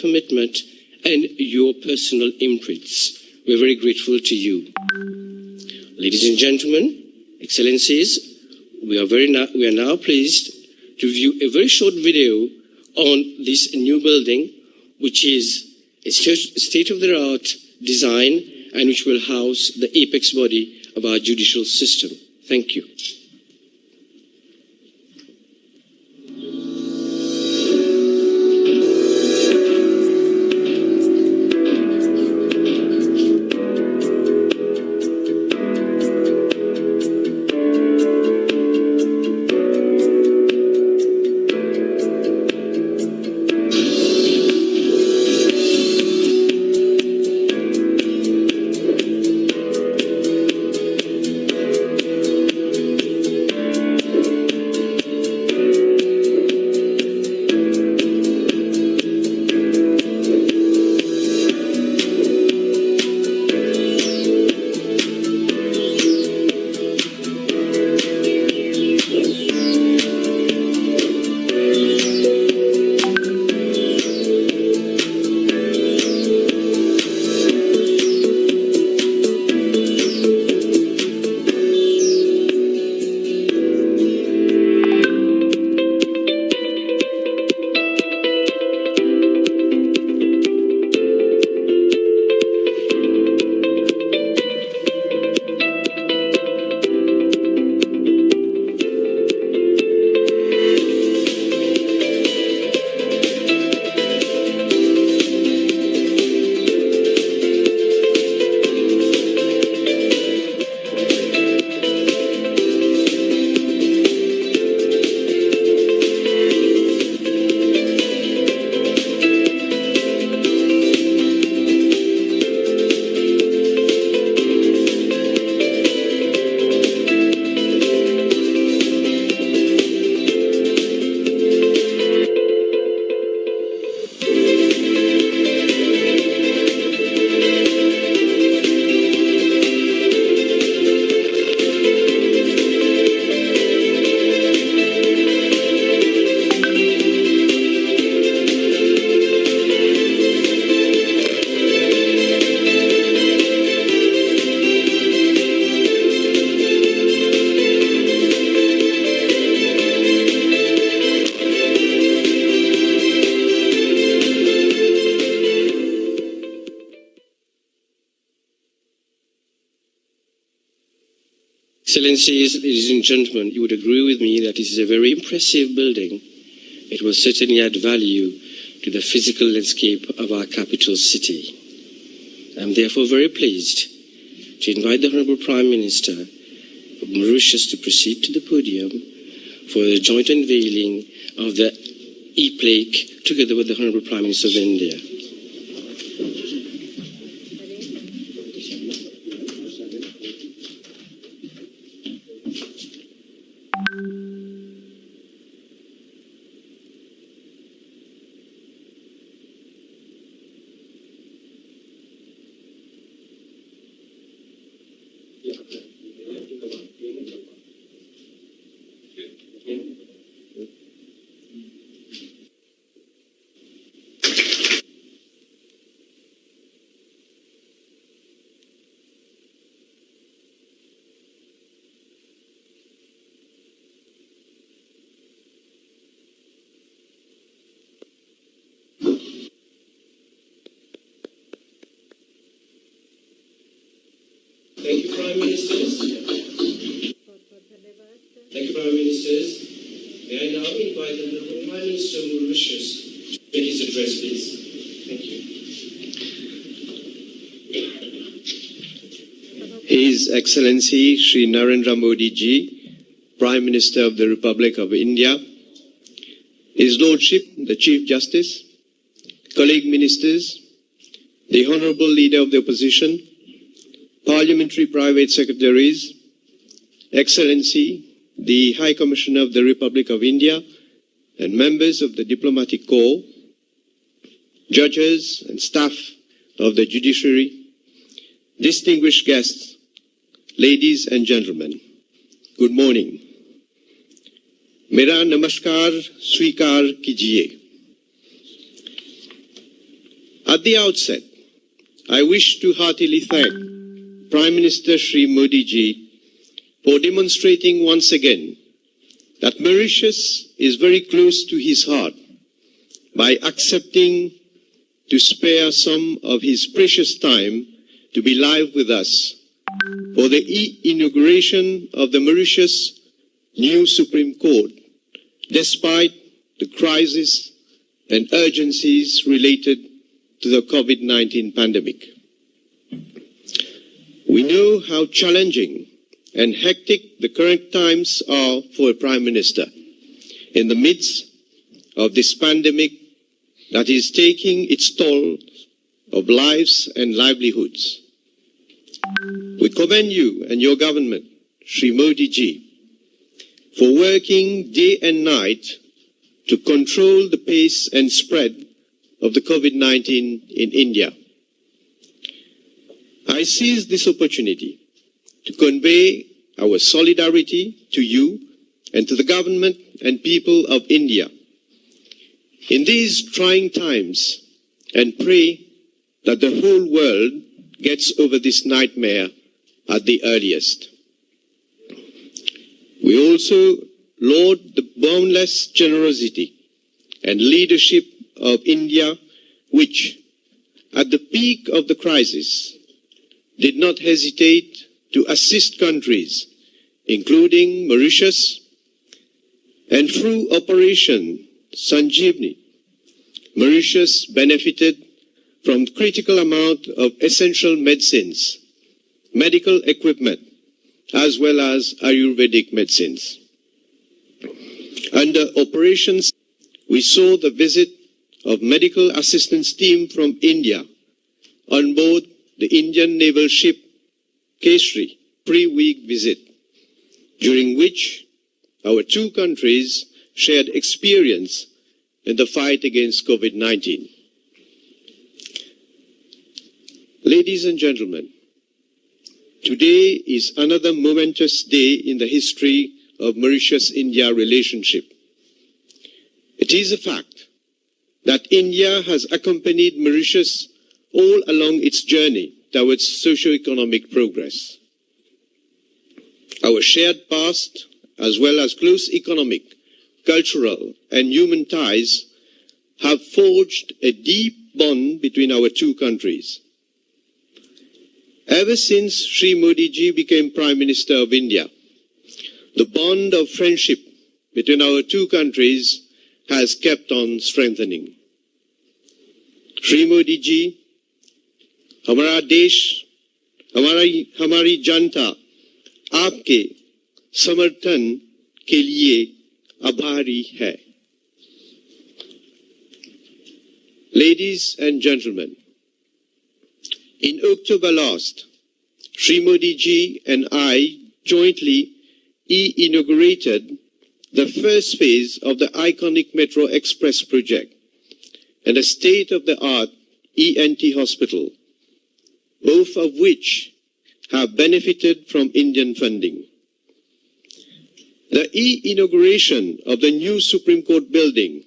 commitment and your personal imprints. We're very grateful to you. Ladies and gentlemen, Excellencies, we are now pleased to view a very short video on this new building, which is a state-of-the-art design and which will house the apex body of our judicial system. Thank you. Excellencies, ladies and gentlemen, you would agree with me that this is a very impressive building. It will certainly add value to the physical landscape of our capital city. I'm therefore very pleased to invite the Honourable Prime Minister of Mauritius to proceed to the podium for the joint unveiling of the e-plaque together with the Honourable Prime Minister of India. Thank you, Prime Ministers. Thank you, Prime Ministers. May I now invite the Honourable Prime Minister of Mauritius to make his address, please. Thank you. His Excellency Shri Narendra Modi Ji, Prime Minister of the Republic of India, His Lordship, the Chief Justice, colleague ministers, the Honourable Leader of the Opposition, Parliamentary Private Secretaries, Excellency, the High Commissioner of the Republic of India, and members of the Diplomatic Corps, judges and staff of the judiciary, distinguished guests, ladies and gentlemen, good morning. Mera namaskar swikar kijiye. At the outset, I wish to heartily thank Prime Minister Shri Modi ji for demonstrating once again that Mauritius is very close to his heart by accepting to spare some of his precious time to be live with us for the inauguration of the Mauritius new Supreme Court, despite the crisis and urgencies related to the COVID-19 pandemic. We know how challenging and hectic the current times are for a Prime Minister in the midst of this pandemic that is taking its toll of lives and livelihoods. We commend you and your government, Shri Modi ji, for working day and night to control the pace and spread of the COVID-19 in India. I seize this opportunity to convey our solidarity to you and to the government and people of India in these trying times, and pray that the whole world gets over this nightmare at the earliest. We also laud the boundless generosity and leadership of India, which, at the peak of the crisis, did not hesitate to assist countries, including Mauritius, and through Operation Sanjeevani, Mauritius benefited from critical amount of essential medicines, medical equipment, as well as Ayurvedic medicines. Under operations, we saw the visit of medical assistance team from India on board the Indian naval ship Kesari, 3-week visit, during which our two countries shared experience in the fight against COVID-19. Ladies and gentlemen, today is another momentous day in the history of Mauritius-India relationship. It is a fact that India has accompanied Mauritius all along its journey towards socio-economic progress. Our shared past, as well as close economic, cultural, and human ties, have forged a deep bond between our two countries. Ever since Shri Modi ji became Prime Minister of India, the bond of friendship between our two countries has kept on strengthening. Shri Modi ji, हमारा देश, हमारी जनता आपके समर्थन के लिए आभारी है. Ladies and gentlemen, in October last, Shri Modi ji and I jointly inaugurated the first phase of the iconic Metro Express project and a state-of-the-art ENT hospital, both of which have benefited from Indian funding. The inauguration of the new Supreme Court building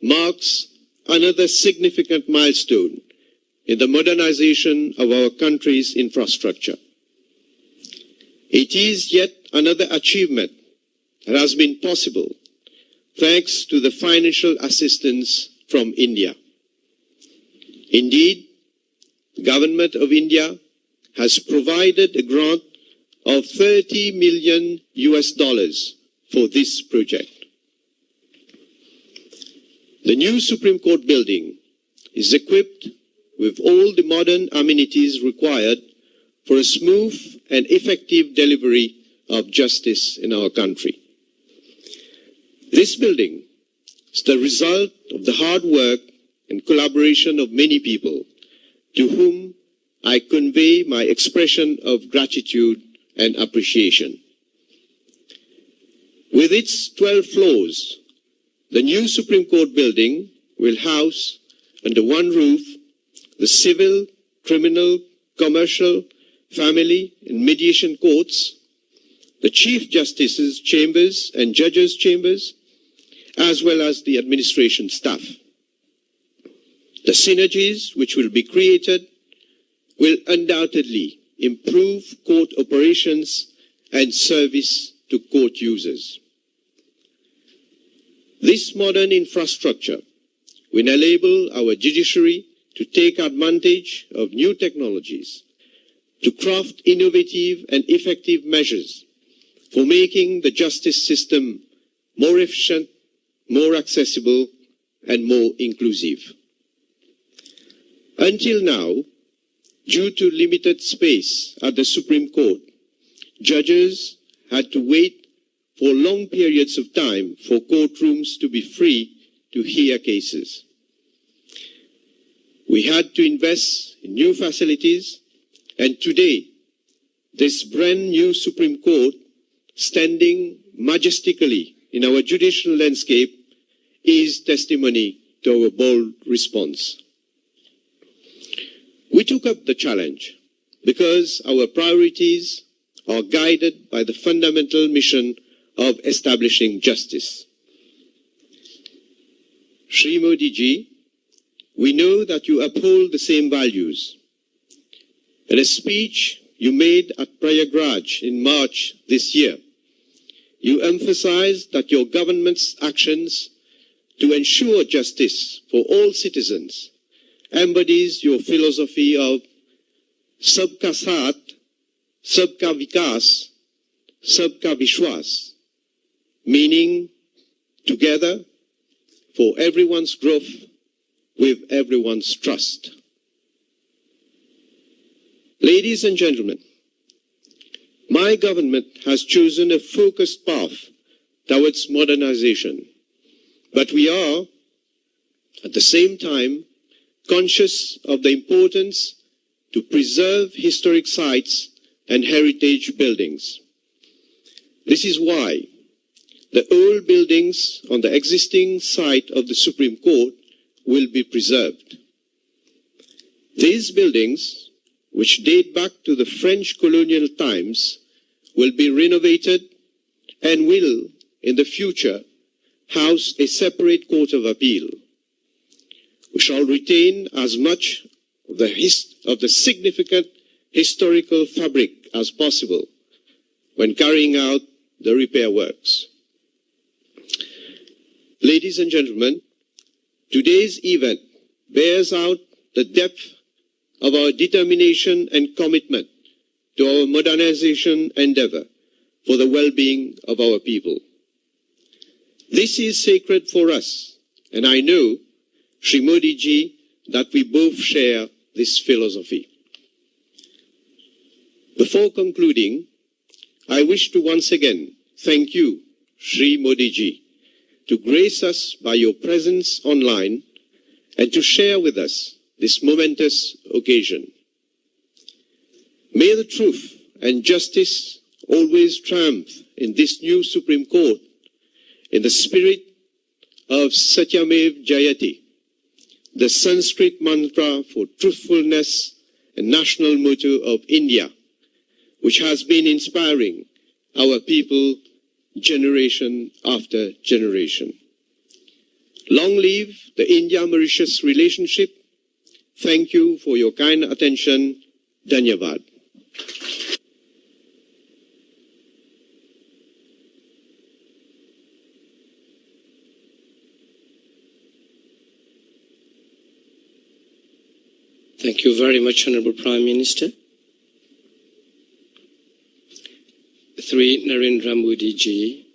marks another significant milestone in the modernization of our country's infrastructure. It is yet another achievement that has been possible thanks to the financial assistance from India. Indeed, the Government of India has provided a grant of $30 million for this project. The new Supreme Court building is equipped with all the modern amenities required for a smooth and effective delivery of justice in our country. This building is the result of the hard work and collaboration of many people, to whom I convey my expression of gratitude and appreciation. With its 12 floors, the new Supreme Court building will house under one roof the civil, criminal, commercial, family and mediation courts, the Chief Justice's chambers and judges' chambers, as well as the administration staff. The synergies which will be created will undoubtedly improve court operations and service to court users. This modern infrastructure will enable our judiciary to take advantage of new technologies, to craft innovative and effective measures for making the justice system more efficient, more accessible, and more inclusive. Until now, due to limited space at the Supreme Court, judges had to wait for long periods of time for courtrooms to be free to hear cases. We had to invest in new facilities, and today, this brand new Supreme Court, standing majestically in our judicial landscape, is testimony to our bold response. We took up the challenge because our priorities are guided by the fundamental mission of establishing justice. Shri Modi ji, we know that you uphold the same values. In a speech you made at Prayagraj in March this year, you emphasized that your government's actions to ensure justice for all citizens embodies your philosophy of Sabka Saath, Sabka Vikas, Sabka Vishwas, meaning together for everyone's growth with everyone's trust. Ladies and gentlemen, my government has chosen a focused path towards modernization, but we are, at the same time, conscious of the importance to preserve historic sites and heritage buildings. This is why the old buildings on the existing site of the Supreme Court will be preserved. These buildings, which date back to the French colonial times, will be renovated and will, in the future, house a separate Court of Appeal. We shall retain as much of the significant historical fabric as possible when carrying out the repair works. Ladies and gentlemen, today's event bears out the depth of our determination and commitment to our modernization endeavor for the well-being of our people. This is sacred for us, and I know, Shri Modi ji, that we both share this philosophy. Before concluding, I wish to once again thank you, Shri Modi ji, to grace us by your presence online and to share with us this momentous occasion. May the truth and justice always triumph in this new Supreme Court in the spirit of Satyamev Jayate, the Sanskrit mantra for truthfulness and national motto of India, which has been inspiring our people generation after generation. Long live the India-Mauritius relationship. Thank you for your kind attention. Dhanyavad. Thank you very much, Honorable Prime Minister. Shri Narendra Modi ji,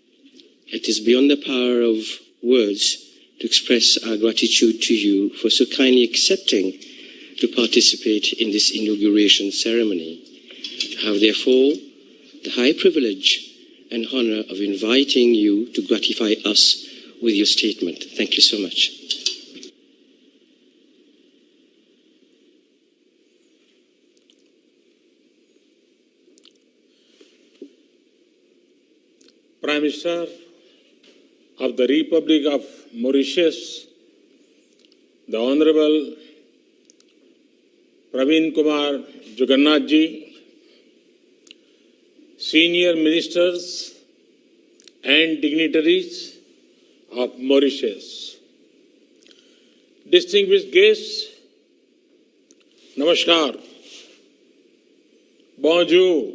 it is beyond the power of words to express our gratitude to you for so kindly accepting to participate in this inauguration ceremony. I have therefore the high privilege and honor of inviting you to gratify us with your statement. Thank you so much. Prime Minister of the Republic of Mauritius, the Honorable Praveen Kumar Jugnauth ji, senior ministers and dignitaries of Mauritius, distinguished guests, Namaskar, Bonjour.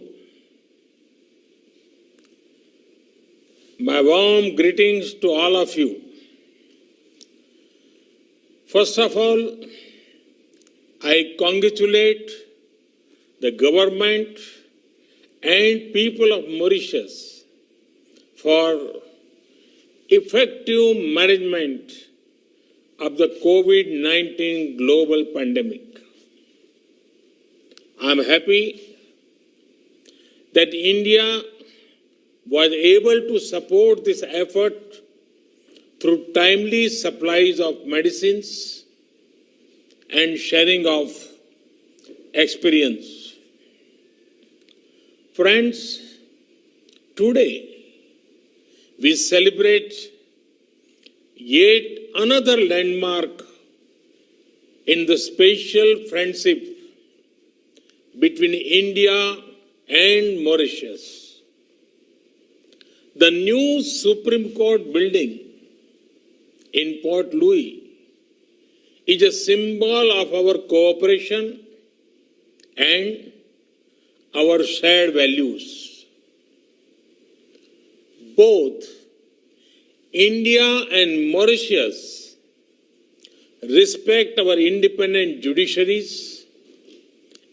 My warm greetings to all of you. First of all, I congratulate the government and people of Mauritius for effective management of the COVID-19 global pandemic. I am happy that India was able to support this effort through timely supplies of medicines and sharing of experience. Friends, today we celebrate yet another landmark in the special friendship between India and Mauritius. The new Supreme Court building in Port Louis is a symbol of our cooperation and our shared values. Both India and Mauritius respect our independent judiciaries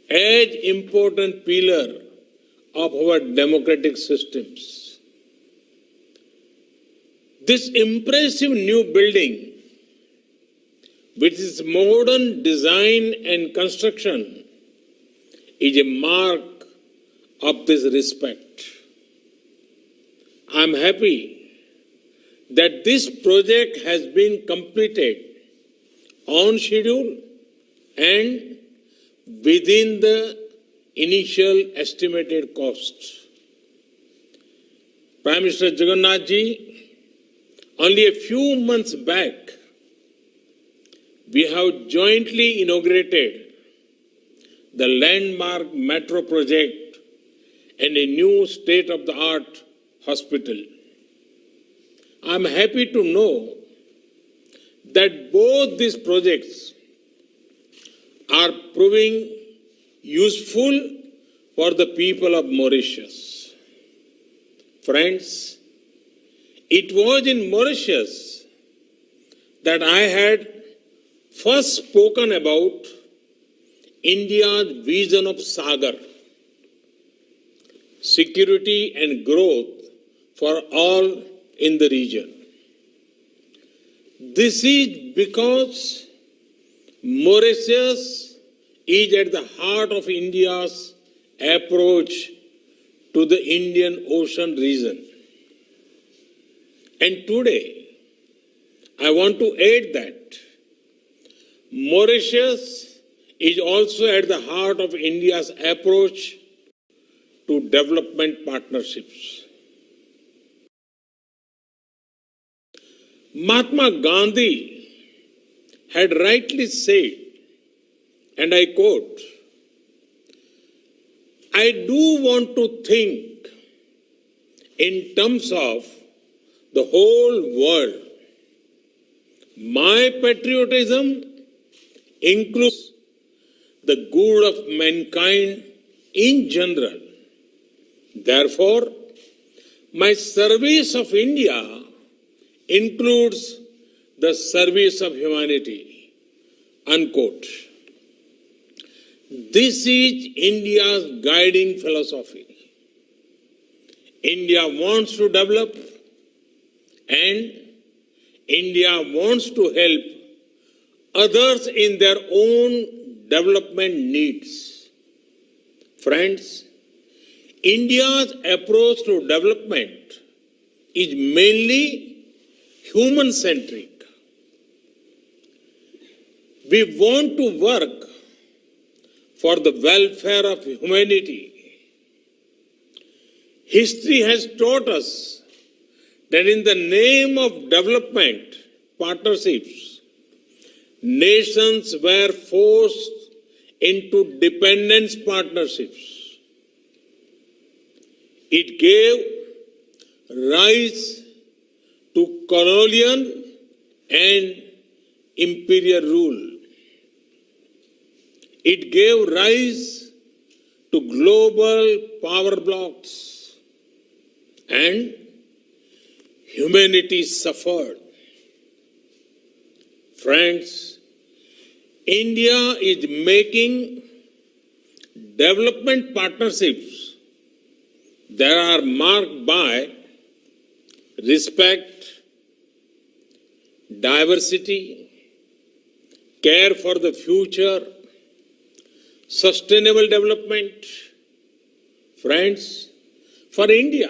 as important pillar of our democratic systems. This impressive new building, with its modern design and construction, is a mark of this respect. I am happy that this project has been completed on schedule and within the initial estimated costs. Prime Minister Jugnauth ji, only a few months back, we have jointly inaugurated the landmark metro project and a new state-of-the-art hospital. I am happy to know that both these projects are proving useful for the people of Mauritius. Friends, it was in Mauritius that I had first spoken about India's vision of Sagar, security and growth for all in the region. This is because Mauritius is at the heart of India's approach to the Indian Ocean region. And today, I want to add that Mauritius is also at the heart of India's approach to development partnerships. Mahatma Gandhi had rightly said, and I quote, "I do want to think in terms of the whole world. My patriotism includes the good of mankind in general. Therefore, my service of India includes the service of humanity." Unquote. This is India's guiding philosophy. India wants to develop and India wants to help others in their own development needs. Friends, India's approach to development is mainly human-centric. We want to work for the welfare of humanity. History has taught us that in the name of development partnerships, nations were forced into dependence partnerships. It gave rise to colonial and imperial rule. It gave rise to global power blocks, and humanity suffered. Friends, India is making development partnerships that are marked by respect, diversity, care for the future, sustainable development. Friends, for India,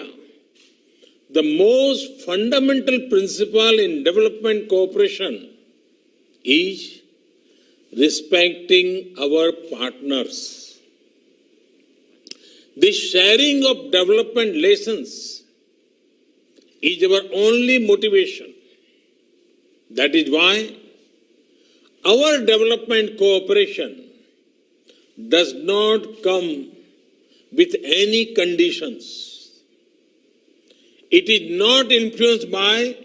the most fundamental principle in development cooperation is respecting our partners. The sharing of development lessons is our only motivation. That is why our development cooperation does not come with any conditions. It is not influenced by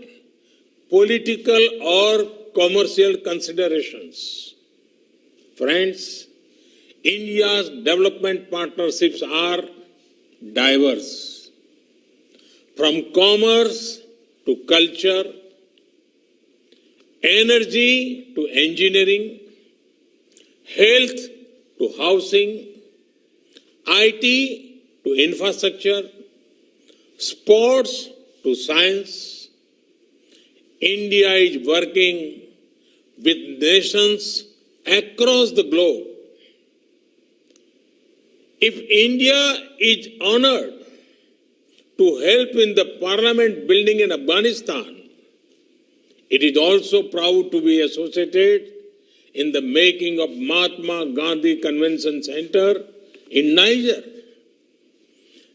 political or commercial considerations. Friends, India's development partnerships are diverse. From commerce to culture, energy to engineering, health to housing, IT to infrastructure, sports to science, India is working with nations across the globe. If India is honored to help in the parliament building in Afghanistan, it is also proud to be associated in the making of Mahatma Gandhi Convention Center in Niger.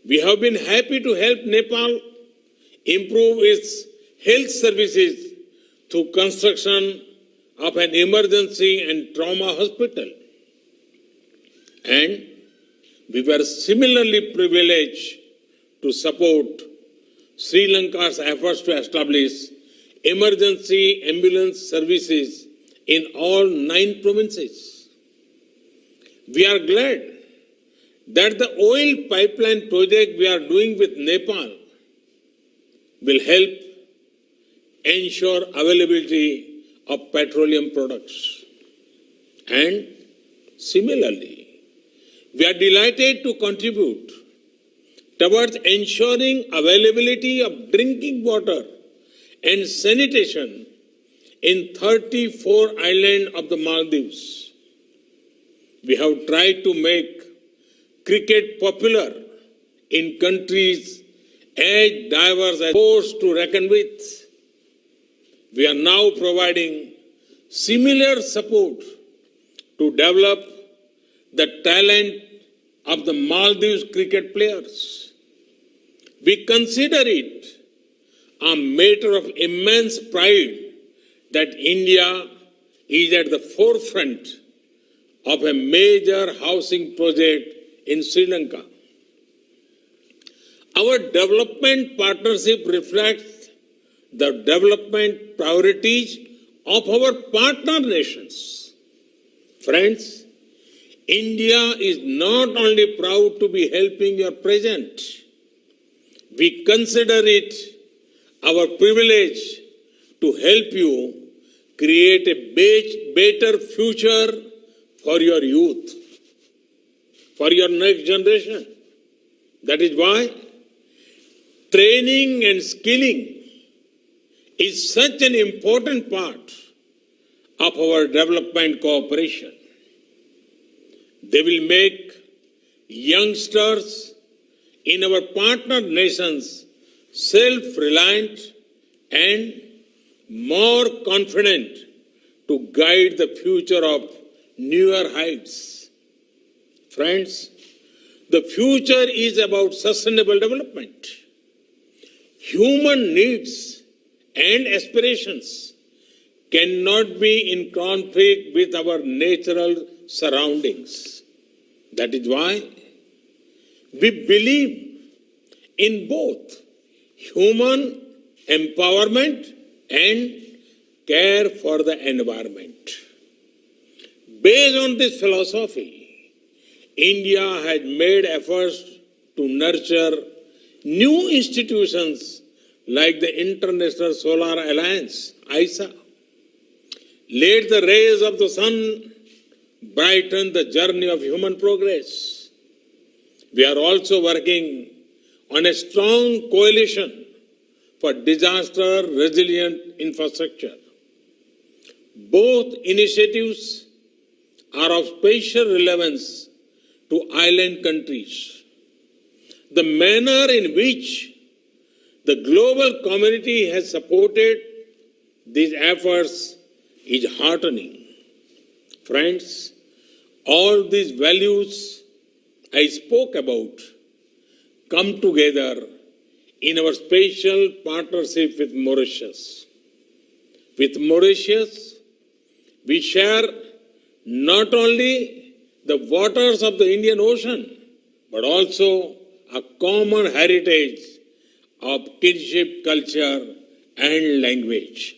We have been happy to help Nepal improve its health services through construction of an emergency and trauma hospital. And we were similarly privileged to support Sri Lanka's efforts to establish emergency ambulance services in all 9 provinces. We are glad that the oil pipeline project we are doing with Nepal will help ensure availability of petroleum products. And similarly, we are delighted to contribute towards ensuring availability of drinking water and sanitation in 34 islands of the Maldives. We have tried to make cricket popular in countries as diverse as force to reckon with. We are now providing similar support to develop the talent of the Maldives cricket players. We consider it a matter of immense pride that India is at the forefront of a major housing project in Sri Lanka. Our development partnership reflects the development priorities of our partner nations. Friends, India is not only proud to be helping your present, we consider it our privilege to help you create a better future for your youth, for your next generation. That is why training and skilling is such an important part of our development cooperation. They will make youngsters in our partner nations self-reliant and more confident to guide the future of newer heights. Friends, the future is about sustainable development. Human needs and aspirations cannot be in conflict with our natural surroundings. That is why we believe in both human empowerment and care for the environment. Based on this philosophy, India has made efforts to nurture new institutions like the International Solar Alliance, ISA. Let the rays of the sun brighten the journey of human progress. We are also working on a strong coalition for disaster-resilient infrastructure. Both initiatives are of special relevance to island countries. The manner in which the global community has supported these efforts is heartening. Friends, all these values I spoke about come together in our special partnership with Mauritius. With Mauritius, we share not only the waters of the Indian Ocean, but also a common heritage of kinship, culture, and language.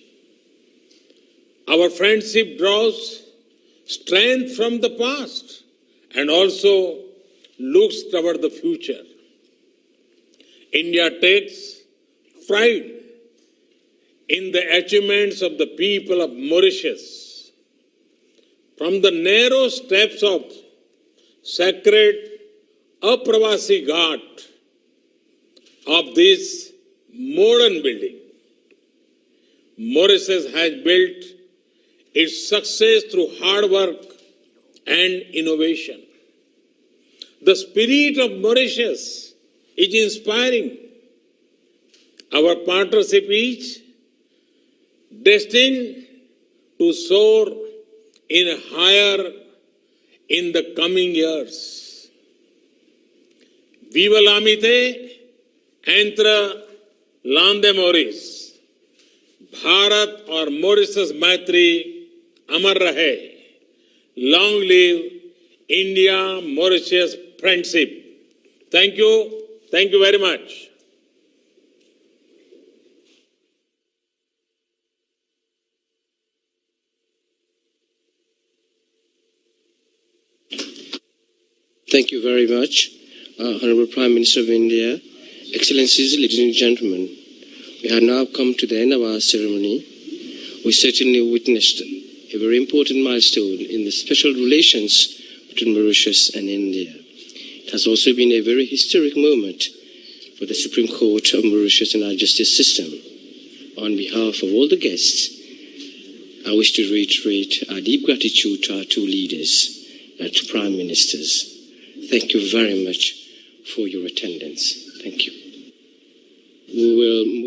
Our friendship draws strength from the past and also looks toward the future. India takes pride in the achievements of the people of Mauritius. From the narrow steps of sacred Apravasi Ghat of this modern building, Mauritius has built its success through hard work and innovation. The spirit of Mauritius is inspiring. Our partnership is destined to soar in higher in the coming years. Viva l'amitié entre l'un des Maurice. Bharat और Mauritius मैत्री अमर रहे. Long live India-Mauritius friendship. Thank you. Thank you very much. Thank you very much, Honorable Prime Minister of India. Excellencies, ladies and gentlemen, we have now come to the end of our ceremony. We certainly witnessed a very important milestone in the special relations between Mauritius and India. It has also been a very historic moment for the Supreme Court of Mauritius and our justice system. On behalf of all the guests, I wish to reiterate our deep gratitude to our two leaders and to Prime Ministers. Thank you very much for your attendance. Thank you. We will move